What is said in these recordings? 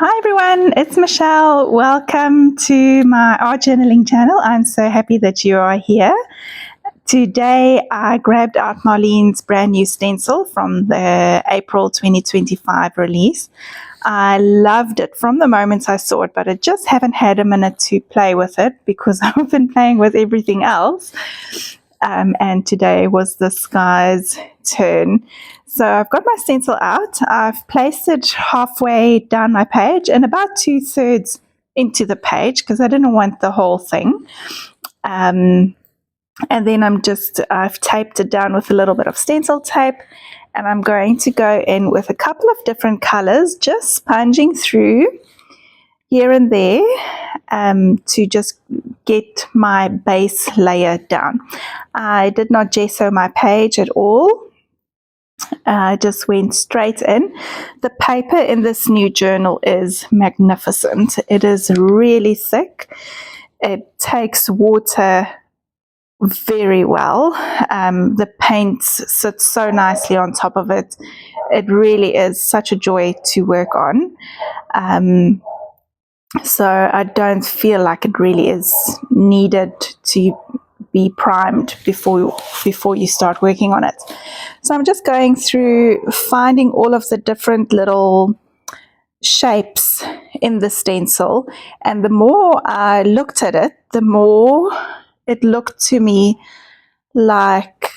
Hi everyone, it's Michelle. Welcome to my art journaling channel. I'm so happy that you are here. Today I grabbed out Marlene's brand new stencil from the April 2025 release. I loved it from the moment I saw it, but I just haven't had a minute to play with it because I've been playing with everything else. And today was this guy's turn. So I've got my stencil out. I've placed it halfway down my page and about 2/3 into the page because I didn't want the whole thing. And then I've taped it down with a little bit of stencil tape, and I'm going to go in with a couple of different colors, just sponging through here and there to just get my base layer down. I did not gesso my page at all. I just went straight in. The paper in this new journal is magnificent. It is really thick. It takes water very well. The paint sits so nicely on top of it. It really is such a joy to work on. So I don't feel like it really is needed to be primed before you start working on it. So I'm just going through finding all of the different little shapes in the stencil, and the more I looked at it, the more it looked to me like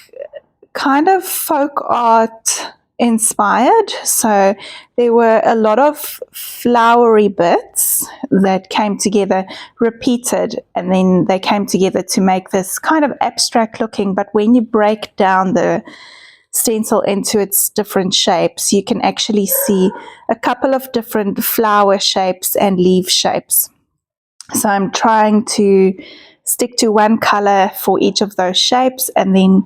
kind of folk art inspired. So there were a lot of flowery bits that came together, repeated, and then they came together to make this kind of abstract looking, but when you break down the stencil into its different shapes, you can actually see a couple of different flower shapes and leaf shapes. So I'm trying to stick to one color for each of those shapes, and then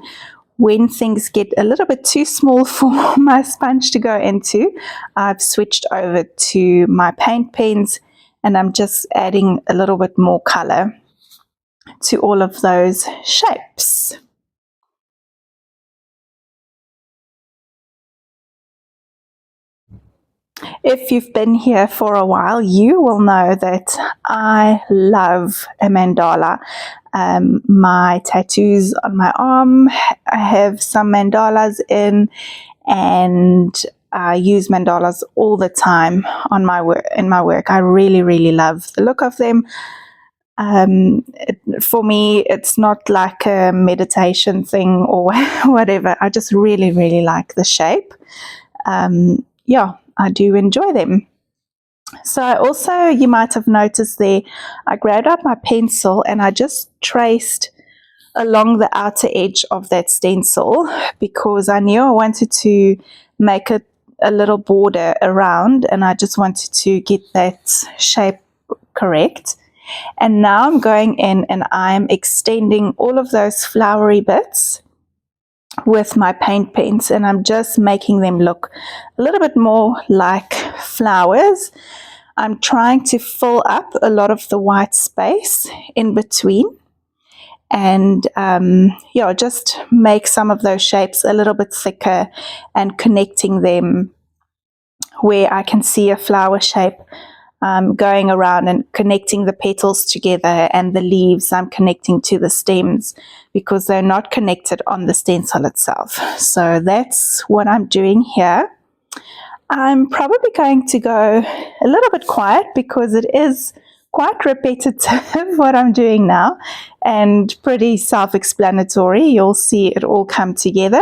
when things get a little bit too small for my sponge to go into, I've switched over to my paint pens, and I'm just adding a little bit more color to all of those shapes. If you've been here for a while, you will know that I love a mandala. My tattoos on my arm, I have some mandalas in, and I use mandalas all the time on my work. In my work, I really love the look of them. For me, it's not like a meditation thing or whatever. I just really like the shape. Yeah, I do enjoy them. So I also, you might have noticed there, I grabbed up my pencil and I just traced along the outer edge of that stencil because I knew I wanted to make it a little border around, and I just wanted to get that shape correct. And now I'm going in and I'm extending all of those flowery bits with my paint pens, and I'm just making them look a little bit more like flowers. I'm trying to fill up a lot of the white space in between, and yeah, just make some of those shapes a little bit thicker and connecting them where I can see a flower shape going around and connecting the petals together, and the leaves I'm connecting to the stems because they're not connected on the stencil itself. So that's what I'm doing here. I'm probably going to go a little bit quiet because it is quite repetitive what I'm doing now, and pretty self-explanatory. You'll see it all come together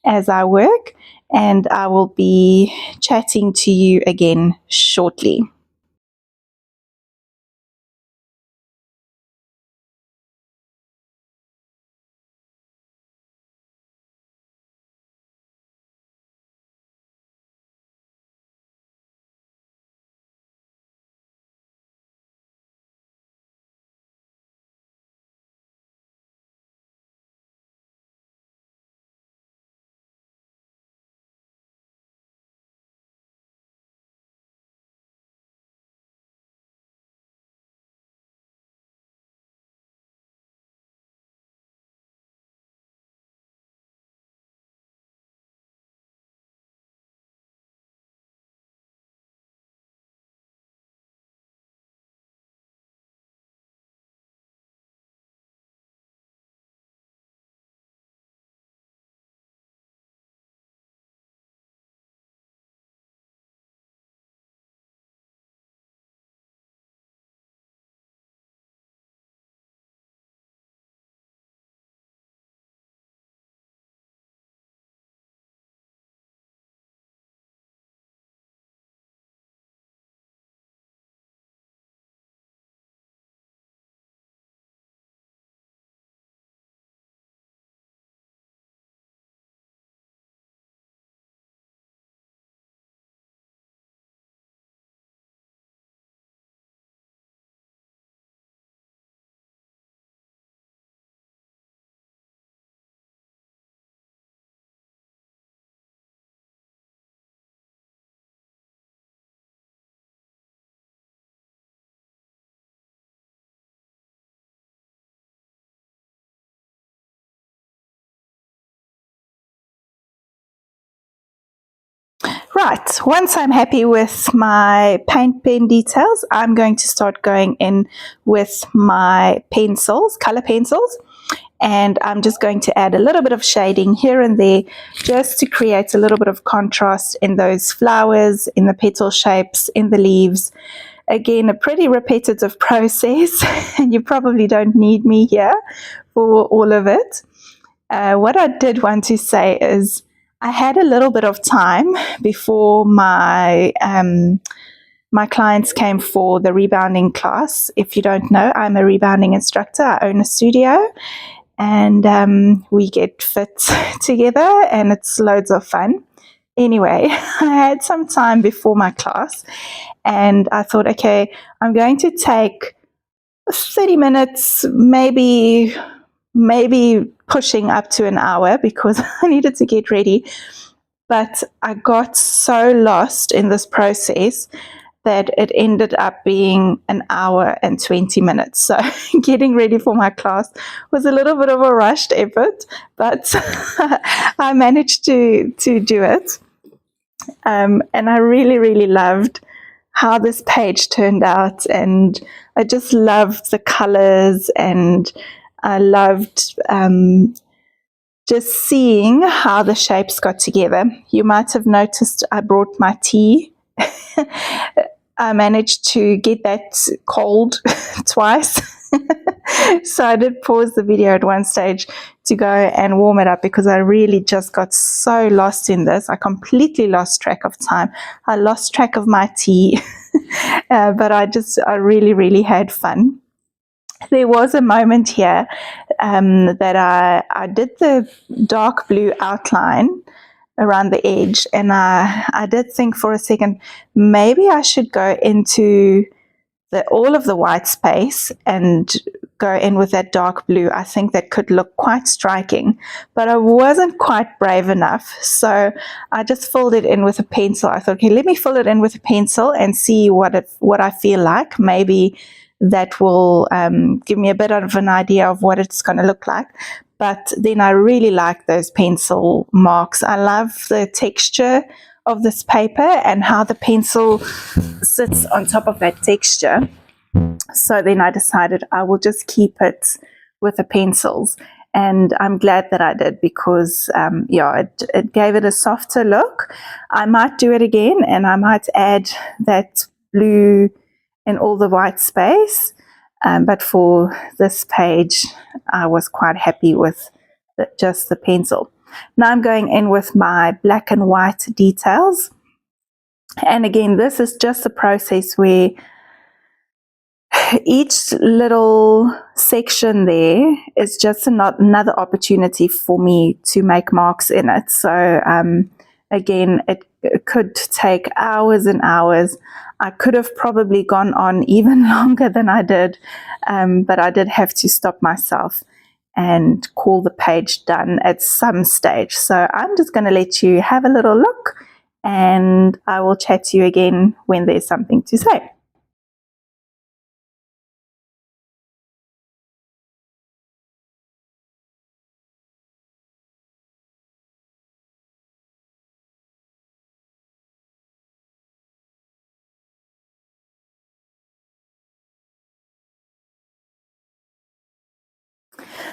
as I work, and I will be chatting to you again shortly. Right, once I'm happy with my paint pen details, I'm going to start going in with my pencils, color pencils, and I'm just going to add a little bit of shading here and there just to create a little bit of contrast in those flowers, in the petal shapes, in the leaves. Again, a pretty repetitive process, and you probably don't need me here for all of it. What I did want to say is I had a little bit of time before my my clients came for the rebounding class. If you don't know, I'm a rebounding instructor. I own a studio, and we get fit together, and it's loads of fun. Anyway, I had some time before my class, and I thought, okay, I'm going to take 30 minutes, maybe pushing up to an hour, because I needed to get ready. But I got so lost in this process that it ended up being an hour and 20 minutes. So getting ready for my class was a little bit of a rushed effort, but I managed to do it. And I really loved how this page turned out, and I just loved the colors, and I loved just seeing how the shapes got together. You might have noticed I brought my tea. I managed to get that cold twice. So I did pause the video at one stage to go and warm it up, because I really just got so lost in this. I completely lost track of time. I lost track of my tea. But I really had fun. There was a moment here that I did the dark blue outline around the edge, and I did think for a second, maybe I should go into all of the white space and go in with that dark blue. I think that could look quite striking, but I wasn't quite brave enough, so I just filled it in with a pencil. I thought, okay, let me fill it in with a pencil and see what I feel like. Maybe that will give me a bit of an idea of what it's going to look like. But then I really like those pencil marks. I love the texture of this paper and how the pencil sits on top of that texture. So then I decided I will just keep it with the pencils. And I'm glad that I did, because it gave it a softer look. I might do it again, and I might add that blue in all the white space. But for this page, I was quite happy with just the pencil. Now I'm going in with my black and white details. And again, this is just a process where each little section there is just another opportunity for me to make marks in it. So again, it could take hours and hours. I could have probably gone on even longer than I did, but I did have to stop myself and call the page done at some stage. So I'm just going to let you have a little look, and I will chat to you again when there's something to say.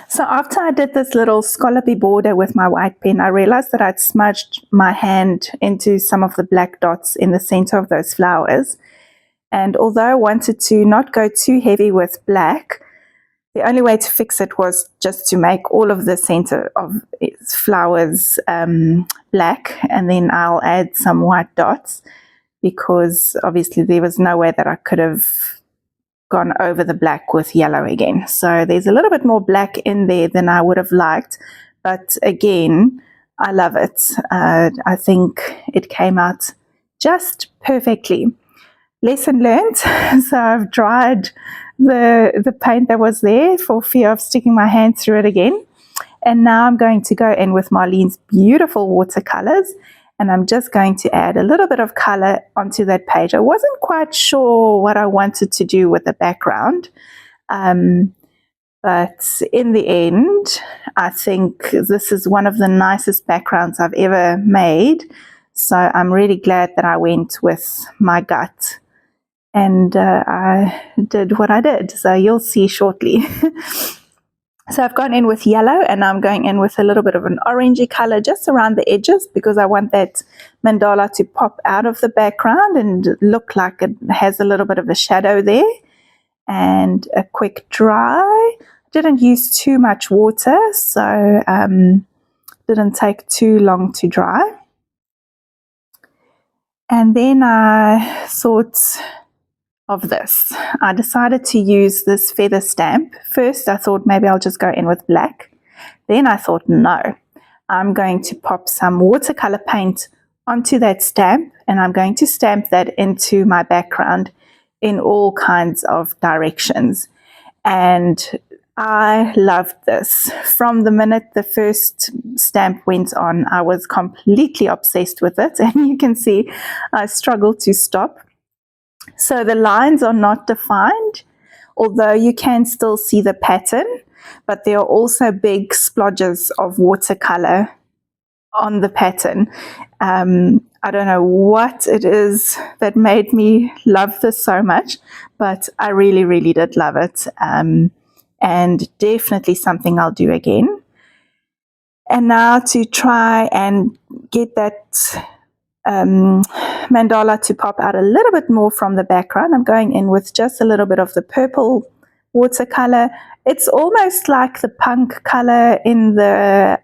So after I did this little scallopy border with my white pen, I realized that I'd smudged my hand into some of the black dots in the center of those flowers. And although I wanted to not go too heavy with black, the only way to fix it was just to make all of the center of flowers black, and then I'll add some white dots, because obviously there was no way that I could have gone over the black with yellow again. So there's a little bit more black in there than I would have liked, but again, I love it. I think it came out just perfectly. Lesson learned. So I've dried the paint that was there for fear of sticking my hand through it again. And now I'm going to go in with Marlene's beautiful watercolors, and I'm just going to add a little bit of color onto that page. I wasn't quite sure what I wanted to do with the background, but in the end, I think this is one of the nicest backgrounds I've ever made. So I'm really glad that I went with my gut, and I did what I did. So you'll see shortly. So I've gone in with yellow, and I'm going in with a little bit of an orangey color just around the edges, because I want that mandala to pop out of the background and look like it has a little bit of a shadow there. And a quick dry. Didn't use too much water, so didn't take too long to dry. And then I thought of this. I decided to use this feather stamp. First I thought maybe I'll just go in with black. Then I thought no, I'm going to pop some watercolor paint onto that stamp, and I'm going to stamp that into my background in all kinds of directions. And I loved this. From the minute the first stamp went on, I was completely obsessed with it, and you can see I struggled to stop. So the lines are not defined, although you can still see the pattern, but there are also big splodges of watercolor on the pattern. I don't know what it is that made me love this so much, but I really, really did love it, and definitely something I'll do again. And now to try and get that mandala to pop out a little bit more from the background, I'm going in with just a little bit of the purple watercolor. It's almost like the punk color in the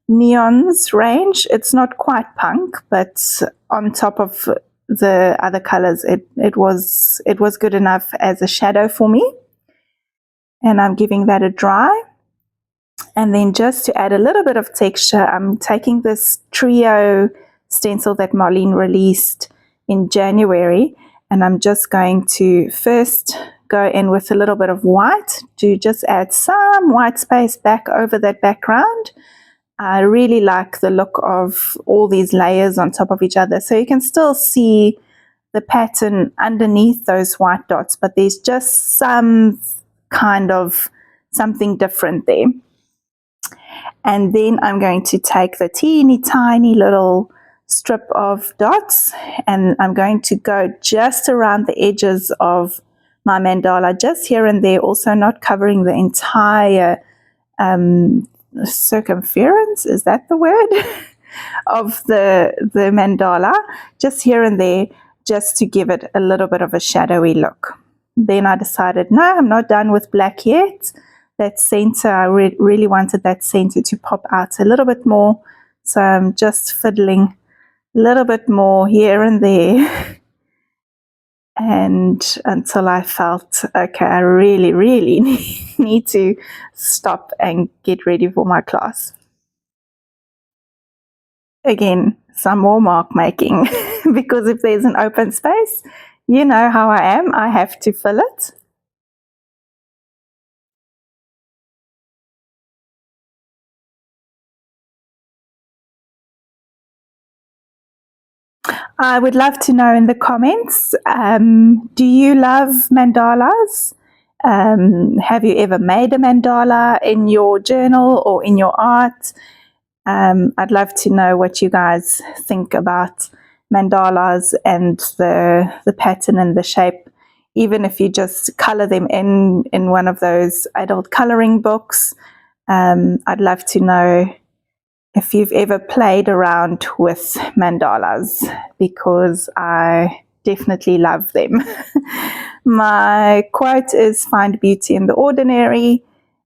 neons range. It's not quite punk, but on top of the other colors, it was good enough as a shadow for me. And I'm giving that a dry. And then just to add a little bit of texture, I'm taking this trio stencil that Marlene released in January, and I'm just going to first go in with a little bit of white to just add some white space back over that background. I really like the look of all these layers on top of each other, so you can still see the pattern underneath those white dots, but there's just some kind of something different there. And then I'm going to take the teeny tiny little strip of dots, and I'm going to go just around the edges of my mandala, just here and there, also not covering the entire circumference, is that the word, of the mandala, just here and there, just to give it a little bit of a shadowy look. Then I decided, no, I'm not done with black yet. That center, I really wanted that center to pop out a little bit more, so I'm just fiddling a little bit more here and there, and until I felt, okay, I really, really need to stop and get ready for my class. Again, some more mark making, because if there's an open space, you know how I am, I have to fill it. I would love to know in the comments, do you love mandalas? Have you ever made a mandala in your journal or in your art? I'd love to know what you guys think about mandalas and the pattern and the shape, even if you just color them in one of those adult coloring books. I'd love to know if you've ever played around with mandalas, because I definitely love them. My quote is, "Find beauty in the ordinary,"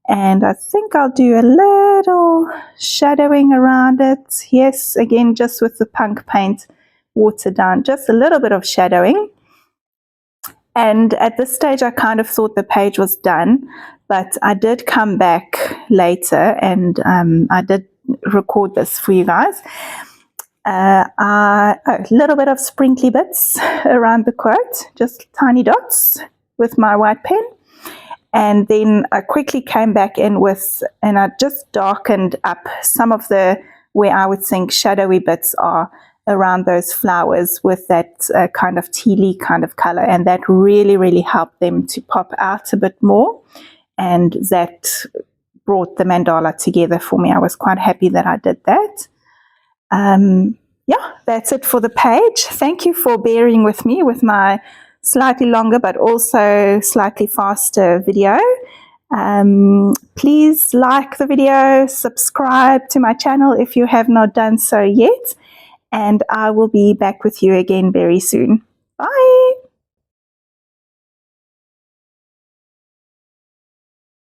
and I think I'll do a little shadowing around it. Yes, again, just with the punk paint watered down, just a little bit of shadowing. And at this stage, I kind of thought the page was done, but I did come back later, and I did record this for you guys. A little bit of sprinkly bits around the quote, just tiny dots with my white pen. And then I quickly came back in with, and I just darkened up some of the, where I would think shadowy bits are around those flowers with that kind of tealy kind of color. And that really, really helped them to pop out a bit more. And that brought the mandala together for me. I was quite happy that I did that. yeah, that's it for the page. Thank you for bearing with me with my slightly longer but also slightly faster video. Please like the video, subscribe to my channel if you have not done so yet, and I will be back with you again very soon.